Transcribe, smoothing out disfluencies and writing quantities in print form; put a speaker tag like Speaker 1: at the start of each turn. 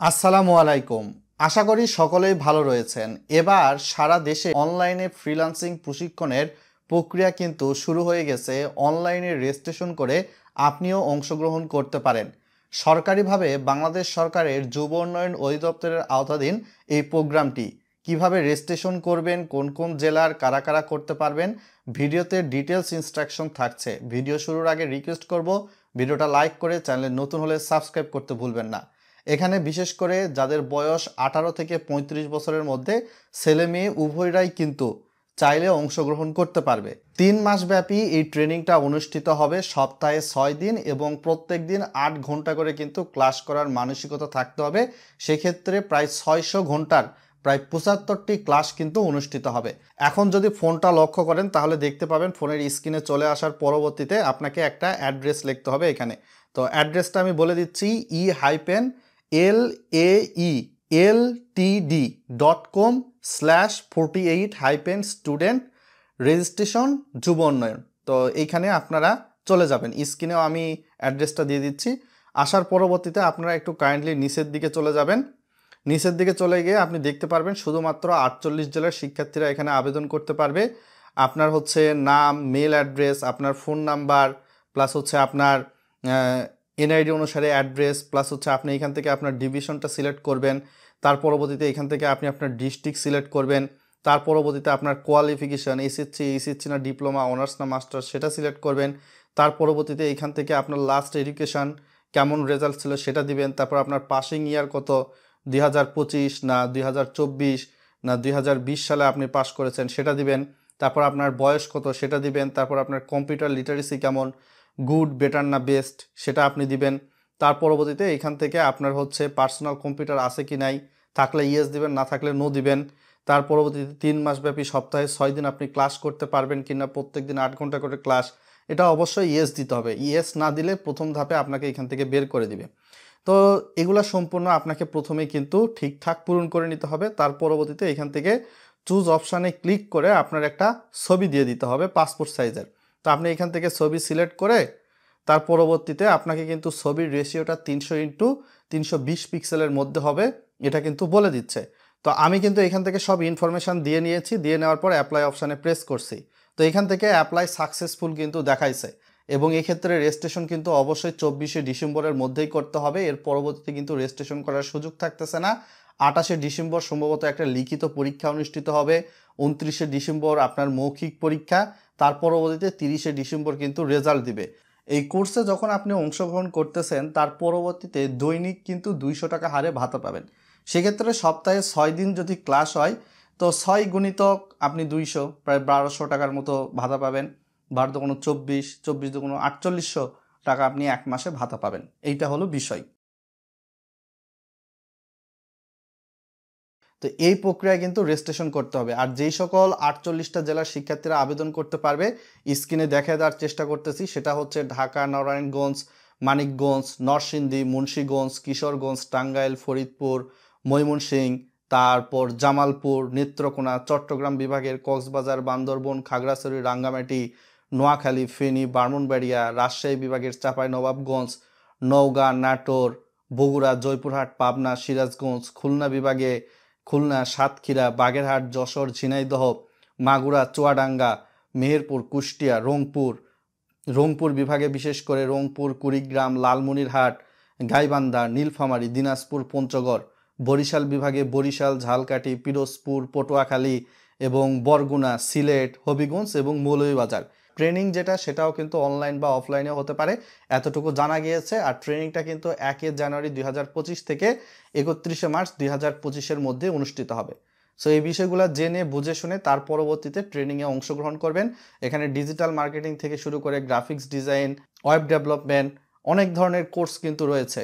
Speaker 1: আসসালামু আলাইকুম। আশা করি সকলেই ভালো রয়েছেন। এবার সারা দেশে অনলাইনে ফ্রিল্যান্সিং প্রশিক্ষণের প্রক্রিয়া কিন্তু শুরু হয়ে গেছে। অনলাইনে রেজিস্ট্রেশন করে আপনিও অংশগ্রহণ করতে পারেন। সরকারিভাবে বাংলাদেশ সরকারের যুব উন্নয়ন অধিদপ্তরের আওতাধীন এই প্রোগ্রামটি। কিভাবে রেজিস্ট্রেশন করবেন, কোন কোন জেলার কারা কারা করতে পারবেন, ভিডিওতে ডিটেলস ইনস্ট্রাকশন থাকছে। ভিডিও শুরুর আগে রিকোয়েস্ট করব ভিডিওটা লাইক করে চ্যানেলে নতুন হলে সাবস্ক্রাইব করতে ভুলবেন না। এখানে বিশেষ করে যাদের বয়স 18 থেকে 35 বছরের মধ্যে ছেলে মেয়ে উভয়রাই কিন্তু চাইলে অংশগ্রহণ করতে পারবে। 3 মাস ব্যাপী এই ট্রেনিংটা অনুষ্ঠিত হবে সপ্তাহে 6 দিন এবং প্রত্যেক দিন 8 ঘন্টা করে কিন্তু ক্লাস করার মানসিকতা থাকতে হবে। সেক্ষেত্রে প্রায় 600 ঘন্টার প্রায় 75টি ক্লাস কিন্তু অনুষ্ঠিত হবে। এখন যদি ফোনটা লক্ষ্য করেন তাহলে দেখতে পাবেন ফোনের স্ক্রিনে চলে আসার পরবর্তীতে আপনাকে একটা অ্যাড্রেস লিখতে হবে এখানে। তো অ্যাড্রেসটা আমি বলে দিচ্ছি, laeltd.com/48-student রেজিস্ট্রেশন যুব উন্নয়ন। তো এইখানে আপনারা চলে যাবেন। স্ক্রিনেও আমি অ্যাড্রেসটা দিয়ে দিচ্ছি। আসার পরবর্তীতে আপনারা একটু কাইন্ডলি নিচের দিকে চলে যাবেন। নিচের দিকে চলে গিয়ে আপনি দেখতে পারবেন শুধুমাত্র 48 জেলার শিক্ষার্থীরা এখানে আবেদন করতে পারবে। আপনার হচ্ছে নাম, মেল অ্যাড্রেস, আপনার ফোন নাম্বার, প্লাস হচ্ছে আপনার এনআইডি অনুসারে অ্যাড্রেস, প্লাস হচ্ছে আপনি এখান থেকে আপনার ডিভিশনটা সিলেক্ট করবেন। তার পরবর্তীতে এখান থেকে আপনি আপনার ডিস্ট্রিক্ট সিলেক্ট করবেন। তার পরবর্তীতে আপনার কোয়ালিফিকেশান এসএসসি না ডিপ্লোমা, অনার্স না মাস্টার্স সেটা সিলেক্ট করবেন। তার পরবর্তীতে এখান থেকে আপনার লাস্ট এডুকেশান কেমন রেজাল্ট ছিল সেটা দিবেন। তারপর আপনার পাসিং ইয়ার কত, 2025 না 2024 না 2020 সালে আপনি পাস করেছেন সেটা দিবেন। তারপর আপনার বয়স কত সেটা দিবেন। তারপর আপনার কম্পিউটার লিটারেসি কেমন, গুড, বেটার না বেস্ট সেটা আপনি দিবেন। তার পরবর্তীতে এখান থেকে আপনার হচ্ছে পার্সোনাল কম্পিউটার আছে কি নাই, থাকলে ইয়েস দিবেন, না থাকলে নো দিবেন। তার পরবর্তীতে 3 মাসব্যাপী সপ্তাহে 6 দিন আপনি ক্লাস করতে পারবেন কিনা, প্রত্যেক দিন 8 ঘন্টা করে ক্লাস, এটা অবশ্যই ইয়েস দিতে হবে। ইয়েস না দিলে প্রথম ধাপে আপনাকে এখান থেকে বের করে দিবে। তো এগুলা সম্পূর্ণ আপনাকে প্রথমেই কিন্তু ঠিকঠাক পূরণ করে নিতে হবে। তার পরবর্তীতে এখান থেকে চুজ অপশানে ক্লিক করে আপনার একটা ছবি দিয়ে দিতে হবে পাসপোর্ট সাইজের। তো আপনি এখান থেকে ছবি সিলেক্ট করে তার পরবর্তীতে আপনাকে কিন্তু ছবির রেশিওটা 300x320 পিক্সেলের মধ্যে হবে, এটা কিন্তু বলে দিচ্ছে। তো আমি কিন্তু এখান থেকে সব ইনফরমেশান দিয়ে নিয়েছি। দিয়ে নেওয়ার পর অ্যাপ্লাই অপশানে প্রেস করছি। তো এখান থেকে অ্যাপ্লাই সাকসেসফুল কিন্তু দেখাইছে এবং এক্ষেত্রে রেজিস্ট্রেশন কিন্তু অবশ্যই 24শে ডিসেম্বরের মধ্যেই করতে হবে। এর পরবর্তীতে কিন্তু রেজিস্ট্রেশন করার সুযোগ থাকতেছে না। 28শে ডিসেম্বর সম্ভবত একটা লিখিত পরীক্ষা অনুষ্ঠিত হবে। 29শে ডিসেম্বর আপনার মৌখিক পরীক্ষা। তার পরবর্তীতে 30শে ডিসেম্বর কিন্তু রেজাল্ট দিবে। এই কোর্সে যখন আপনি অংশগ্রহণ করতেছেন তার পরবর্তীতে দৈনিক কিন্তু 200 টাকা হারে ভাতা পাবেন। সেক্ষেত্রে সপ্তাহে 6 দিন যদি ক্লাস হয় তো 6 গুণিতক আপনি 200, প্রায় 1200 টাকার মতো ভাতা পাবেন। 12 দুগুণ 24, 24 দুগুণ 4800 টাকা আপনি এক মাসে ভাতা পাবেন। এইটা হলো বিষয়। তো এই প্রক্রিয়ায় কিন্তু রেজিস্ট্রেশন করতে হবে। আর যেই সকল 48টা জেলার শিক্ষার্থীরা আবেদন করতে পারবে স্ক্রিনে দেখে দেওয়ার চেষ্টা করতেছি, সেটা হচ্ছে ঢাকা, নারায়ণগঞ্জ, মানিকগঞ্জ, নরসিংদী, মুন্সিগঞ্জ, কিশোরগঞ্জ, টাঙ্গাইল, ফরিদপুর, ময়মনসিংহ, তারপর জামালপুর, নেত্রকোনা, চট্টগ্রাম বিভাগের কক্সবাজার, বান্দরবন, খাগড়াছড়ি, রাঙ্গামাটি, নোয়াখালী, ফেনী, ব্রাহ্মণবাড়িয়া, রাজশাহী বিভাগের চাঁপাইনবাবগঞ্জ, নওগাঁ, নাটোর, বগুড়া, জয়পুরহাট, পাবনা, সিরাজগঞ্জ, খুলনা বিভাগে খুলনা, সাতক্ষীরা, বাগেরহাট, যশোর, ঝিনাইদহ, মাগুরা, চুয়াডাঙ্গা, মেহেরপুর, কুষ্টিয়া, রংপুর বিভাগে বিশেষ করে রংপুর, কুড়িগ্রাম, লালমনিরহাট, গাইবান্ধা, নীলফামারী, দিনাজপুর, পঞ্চগড়, বরিশাল বিভাগে বরিশাল, ঝালকাঠি, পিরোজপুর, পটুয়াখালী এবং বরগুনা, সিলেট, হবিগঞ্জ এবং মৌলভীবাজার। ট্রেনিং যেটা সেটাও কিন্তু অনলাইন বা অফলাইনে হতে পারে, এতটুকু জানা গিয়েছে। আর ট্রেনিংটা কিন্তু 1 জানুয়ারি 2025 থেকে 31 মার্চ 2025-এর মধ্যে অনুষ্ঠিত হবে। সো এই বিষয়গুলো জেনে বুঝে শুনে তার পরবর্তীতে ট্রেনিংয়ে অংশগ্রহণ করবেন। এখানে ডিজিটাল মার্কেটিং থেকে শুরু করে গ্রাফিক্স ডিজাইন, ওয়েব ডেভেলপমেন্ট, অনেক ধরনের কোর্স কিন্তু রয়েছে।